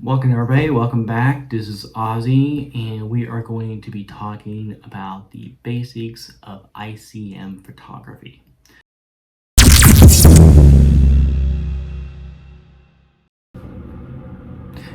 Welcome everybody, welcome back. This is Ozzy and we are going to be talking about the basics of ICM photography. Hey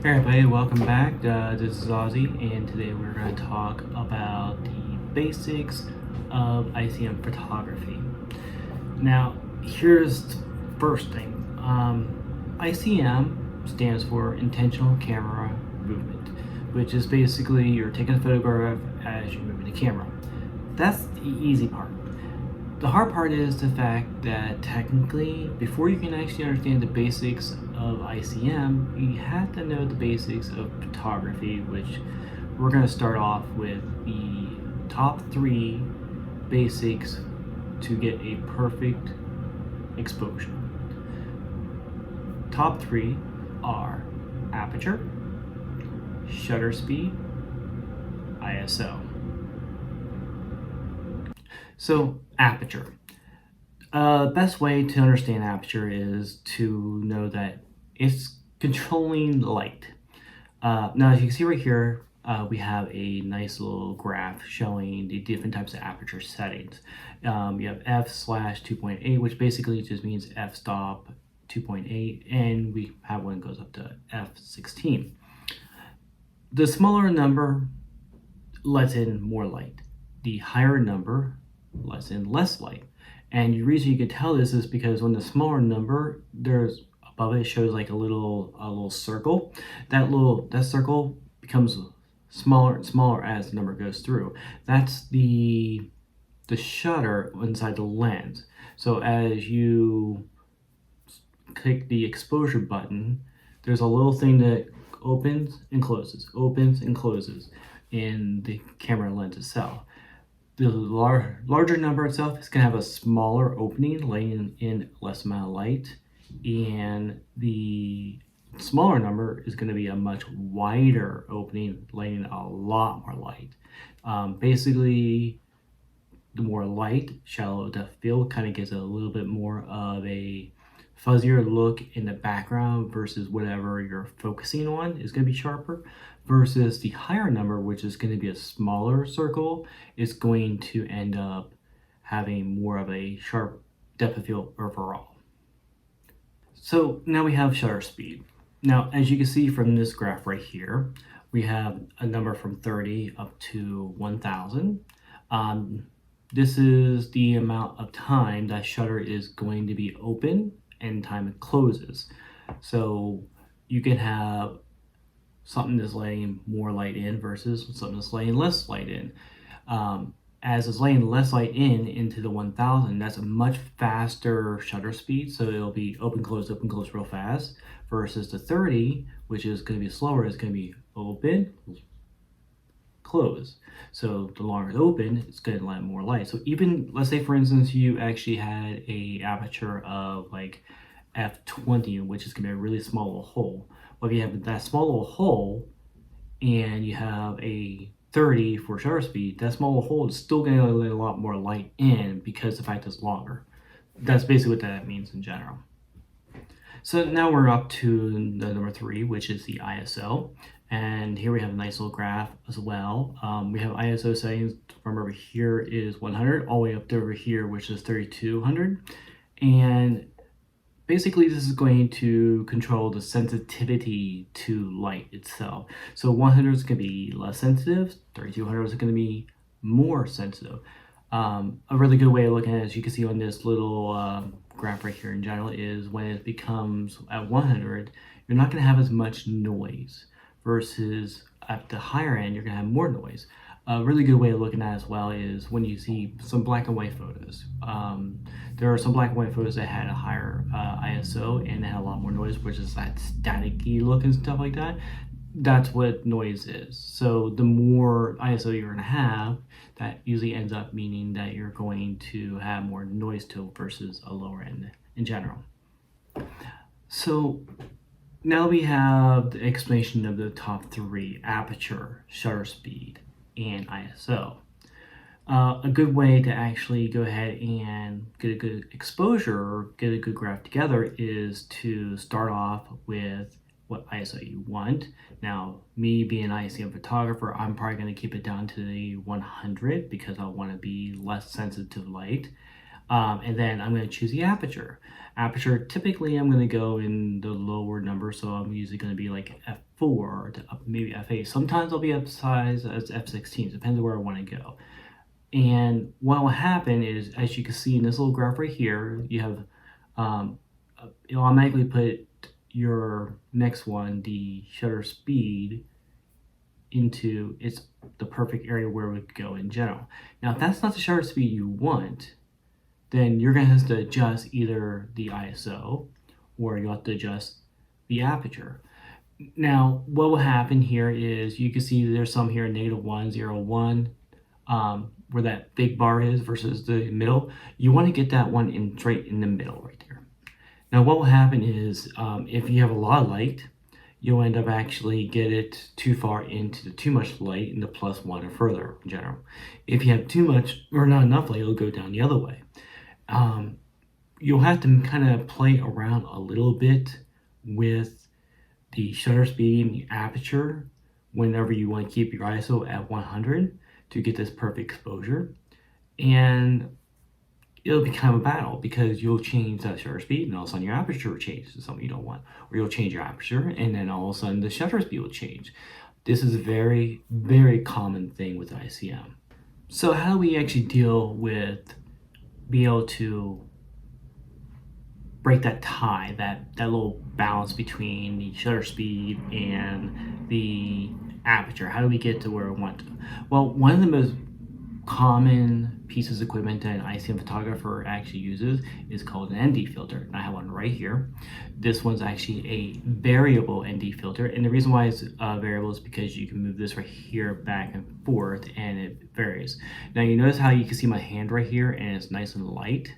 everybody, welcome back. This is Ozzy and today we're going to talk about the basics of ICM photography. Now, here's the first thing. ICM stands for Intentional Camera Movement, which is basically you're taking a photograph as you're moving the camera. That's the easy part. The hard part is the fact that technically, before you can actually understand the basics of ICM, you have to know the basics of photography, which we're going to start off with the top 3 basics to get a perfect exposure. Top 3 are aperture, shutter speed, ISO. So aperture. Best way to understand aperture is to know that it's controlling light. Now, as you can see right here, we have a nice little graph showing the different types of aperture settings. You have f/2.8, which basically just means f-stop 2.8, and we have one that goes up to f16. The smaller number lets in more light. The higher number lets in less light. And the reason you can tell this is because when the smaller number, there's above it shows like a little circle. That circle becomes smaller and smaller as the number goes through. That's the shutter inside the lens. So as you click the exposure button, there's a little thing that opens and closes in the camera lens itself. The larger number itself is going to have a smaller opening, letting in less amount of light, and the smaller number is going to be a much wider opening, letting in a lot more light. Basically, the more light, shallow depth field kind of gives a little bit more of a fuzzier look in the background versus whatever you're focusing on is going to be sharper, versus the higher number, which is going to be a smaller circle, is going to end up having more of a sharp depth of field overall. So now we have shutter speed. Now, as you can see from this graph right here, we have a number from 30 up to 1000. This is the amount of time that shutter is going to be open and time it closes. So you can have something that's letting more light in versus something that's letting less light in. As it's letting less light in into the 1000, that's a much faster shutter speed, so it'll be open close real fast, versus the 30, which is going to be slower, is going to be open close. So the longer it's open, it's going to let more light. So even, let's say for instance, you actually had a aperture of like f20, which is going to be a really small little hole. Well, if you have that small little hole and you have a 30 for shutter speed, that small little hole is still going to let a lot more light in because the fact it's longer. That's basically what that means in general. So now we're up to the number 3, which is the ISO. And here we have a nice little graph as well. We have ISO settings from over here is 100 all the way up to over here, which is 3200. And basically this is going to control the sensitivity to light itself. So 100 is going to be less sensitive, 3200 is going to be more sensitive. A really good way of looking at it, as you can see on this little graph right here in general, is when it becomes at 100, you're not going to have as much noise, versus at the higher end, you're going to have more noise. A really good way of looking at it as well is when you see some black and white photos. There are some black and white photos that had a higher ISO and they had a lot more noise, which is that staticky look and stuff like that. That's what noise is. So the more ISO you're going to have, that usually ends up meaning that you're going to have more noise to it versus a lower end in general. So now we have the explanation of the top 3: aperture, shutter speed, and ISO. A good way to actually go ahead and get a good exposure or get a good graph together is to start off with what ISO you want. Now, me being an ICM photographer, I'm probably going to keep it down to the 100 because I want to be less sensitive to light. And then I'm going to choose the aperture. Aperture, typically I'm going to go in the lower number, so I'm usually going to be like f4 to maybe f8. Sometimes I'll be up size as f16, depends on where I want to go. And what will happen is, as you can see in this little graph right here, you have it'll automatically put your next one, the shutter speed, into the perfect area where it would go in general. Now, if that's not the shutter speed you want, then you're going to have to adjust either the ISO or you'll have to adjust the aperture. Now, what will happen here is you can see there's some here -1, 0, 1, where that big bar is versus the middle. You want to get that one in straight in the middle right there. Now, what will happen is if you have a lot of light, you'll end up actually get it too far into the too much light in the +1 or further in general. If you have too much or not enough light, it'll go down the other way. You'll have to kind of play around a little bit with the shutter speed and the aperture whenever you want to keep your ISO at 100 to get this perfect exposure. And it'll be kind of a battle because you'll change that shutter speed and all of a sudden your aperture will change to something you don't want. Or you'll change your aperture and then all of a sudden the shutter speed will change. This is a very, very common thing with ICM. So how do we actually deal with be able to break that tie, that little balance between the shutter speed and the aperture? How do we get to where we want to? Well, one of the most common pieces of equipment that an ICM photographer actually uses is called an ND filter. And I have one right here. This one's actually a variable ND filter. And the reason why it's variable is because you can move this right here back and forth and it varies. Now you notice how you can see my hand right here and it's nice and light.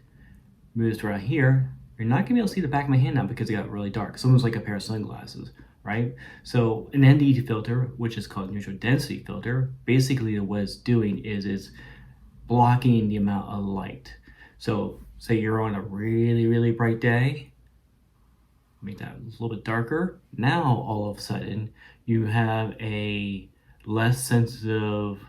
Moves around here. You're not gonna be able to see the back of my hand now because it got really dark. It's almost like a pair of sunglasses, right? So an ND filter, which is called neutral density filter, basically what it's doing is it's blocking the amount of light. So say you're on a really, really bright day, make that a little bit darker. Now all of a sudden you have a less sensitive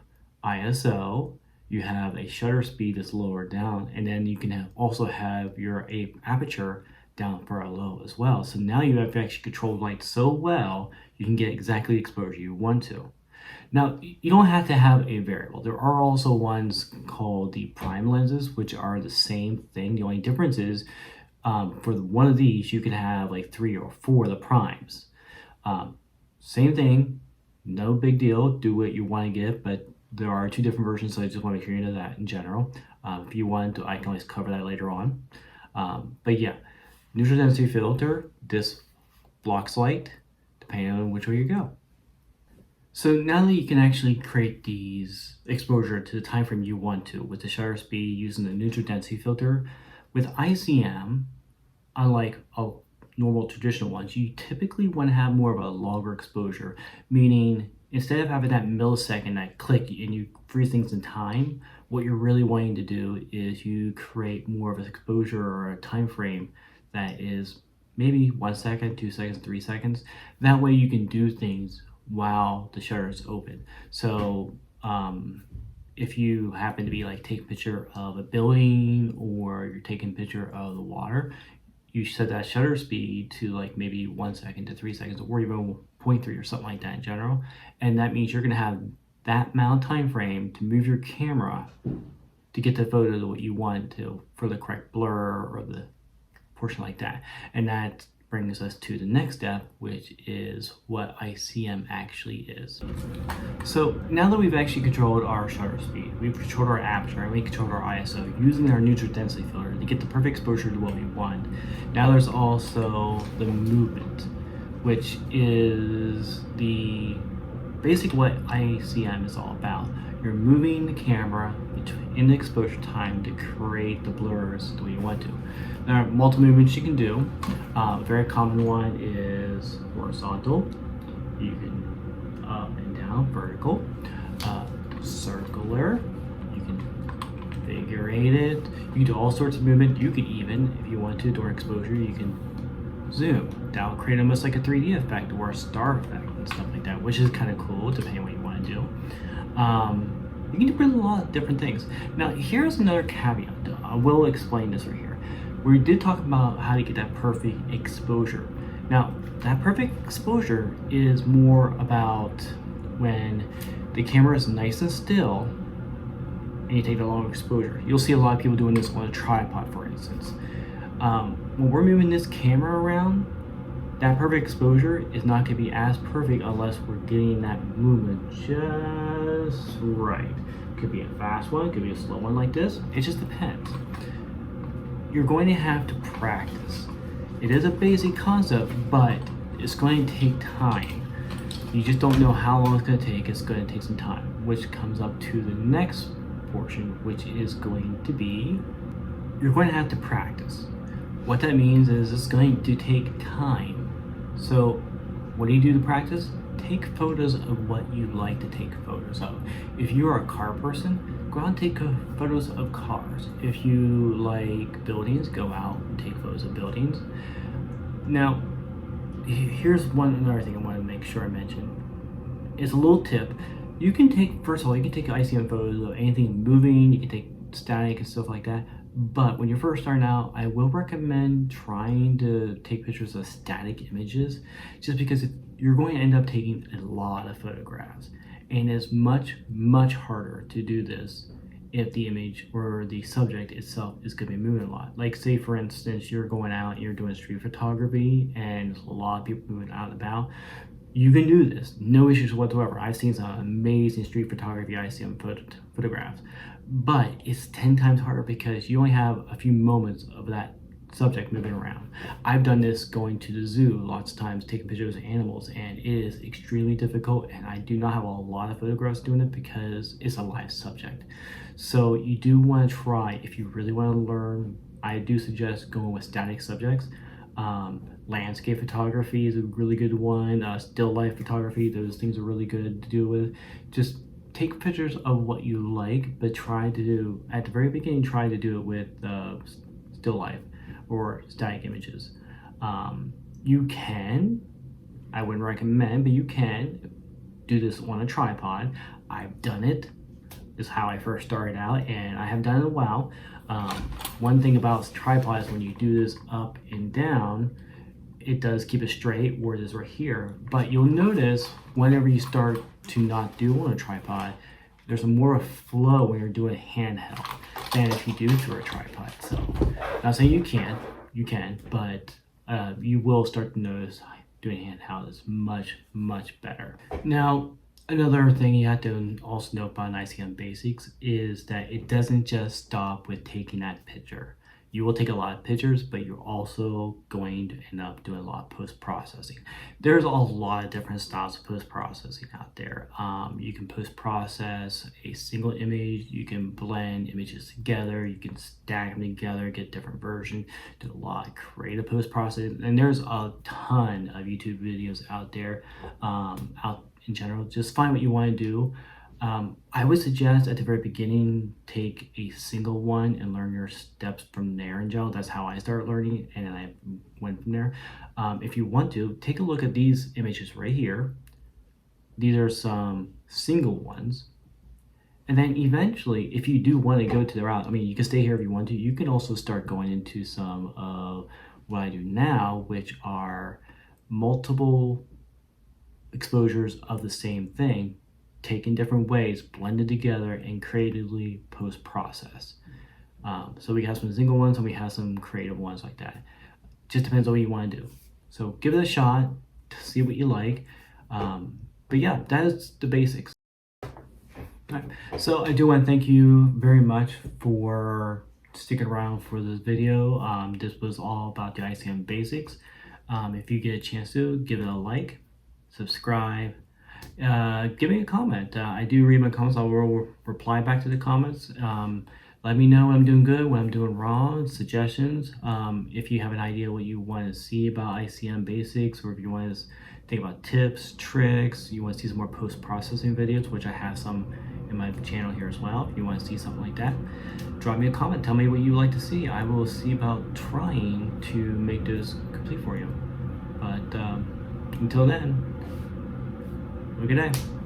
ISO, you have a shutter speed that's lower down, and then you can also have your aperture down for a low as well. So now you have actually controlled light so well, you can get exactly the exposure you want to. Now, you don't have to have a variable. There are also ones called the prime lenses, which are the same thing. The only difference is for one of these, you can have like 3 or 4 of the primes. Same thing, no big deal. Do what you want to get, but there are 2 different versions, so I just want to make sure you know that in general. If you want to, I can always cover that later on. But yeah, neutral density filter, this blocks light depending on which way you go. So now that you can actually create these exposure to the time frame you want to with the shutter speed using the neutral density filter, with ICM, unlike normal traditional ones, you typically want to have more of a longer exposure, meaning instead of having that millisecond, that click, and you freeze things in time, what you're really wanting to do is you create more of an exposure or a time frame that is maybe 1 second, 2 seconds, 3 seconds. That way you can do things while the shutter is open. So if you happen to be like take a picture of a building or you're taking a picture of the water, you set that shutter speed to like maybe 1 second to 3 seconds or even 0.3 or something like that in general. And that means you're gonna have that amount of time frame to move your camera to get the photo to what you want to for the correct blur or the portion like that. And that brings us to the next step, which is what ICM actually is. So now that we've actually controlled our shutter speed, we've controlled our aperture, and we controlled our ISO using our neutral density filter to get the perfect exposure to what we want. Now there's also the movement, which is the basic what ICM is all about. You're moving the camera in the exposure time to create the blurs the way you want to. There are multiple movements you can do. A very common one is horizontal. You can up and down, vertical, circular. You can figure eight it. You can do all sorts of movement. You can even, if you want to, during exposure, you can zoom. That'll create almost like a 3D effect or a star effect and stuff like that, which is kind of cool depending on what you want to do. You can do a lot of different things. Now, here's another caveat though. I will explain this right here. We did talk about how to get that perfect exposure. Now, that perfect exposure is more about when the camera is nice and still and you take a long exposure. You'll see a lot of people doing this on a tripod, for instance. When we're moving this camera around, that perfect exposure is not going to be as perfect unless we're getting that movement just right. Could be a fast one, could be a slow one like this. It just depends. You're going to have to practice. It is a basic concept, but it's going to take time. You just don't know how long it's going to take. It's going to take some time, which comes up to the next portion, which is going to be, you're going to have to practice. What that means is it's going to take time. So what do you do to practice? Take photos of what you like to take photos of. If you're a car person, go out and take photos of cars. If you like buildings, go out and take photos of buildings. Now, here's another thing I want to make sure I mention. It's a little tip. You can take, first of all, you can take ICM photos of anything moving, you can take static and stuff like that. But when you're first starting out, I will recommend trying to take pictures of static images, just because you're going to end up taking a lot of photographs. And it's much, much harder to do this if the image or the subject itself is going to be moving a lot. Like say for instance, you're going out, you're doing street photography and there's a lot of people moving out and about. You can do this, no issues whatsoever. I've seen some amazing street photography ICM photographs, but it's 10 times harder because you only have a few moments of that subject moving around. I've done this going to the zoo lots of times, taking pictures of animals, and it is extremely difficult, and I do not have a lot of photographs doing it because it's a live subject. So you do want to try, if you really want to learn, I do suggest going with static subjects. Landscape photography is a really good one. Still life photography, those things are really good to do with. Just take pictures of what you like, but try to do, at the very beginning, try to do it with still life or static images. You can, I wouldn't recommend, but you can do this on a tripod. I've done it. This is how I first started out, and I have done it a while. One thing about tripods, when you do this up and down, it does keep it straight, where it is right here. But you'll notice whenever you start to not do on a tripod, there's a more flow when you're doing handheld than if you do through a tripod. So, not saying you can, but you will start to notice doing handheld is much, much better. Now, another thing you have to also know about ICM Basics is that it doesn't just stop with taking that picture. You will take a lot of pictures, but you're also going to end up doing a lot of post-processing. There's a lot of different styles of post-processing out there. You can post-process a single image, you can blend images together, you can stack them together, get different versions, do a lot of creative post-processing, and there's a ton of YouTube videos out there, out in general. Just find what you want to do. I would suggest at the very beginning, take a single one and learn your steps from there in general. That's how I started learning, and then I went from there. If you want to, take a look at these images right here. These are some single ones. And then eventually, if you do want to go to the route, I mean, you can stay here if you want to. You can also start going into some of what I do now, which are multiple exposures of the same thing, taken different ways, blended together, and creatively post-process. So we have some single ones and we have some creative ones like that. Just depends on what you want to do. So give it a shot to see what you like. But yeah, that is the basics. Right. So I do want to thank you very much for sticking around for this video. This was all about the ICM Basics. If you get a chance to, give it a like, subscribe, give me a comment. I do read my comments. I will reply back to the comments. Let me know when I'm doing good, when I'm doing wrong, suggestions. If you have an idea what you want to see about ICM Basics, or if you want to think about tips, tricks, you want to see some more post-processing videos, which I have some in my channel here as well. If you want to see something like that, drop me a comment. Tell me what you like to see. I will see about trying to make those complete for you. But until then, have a good day.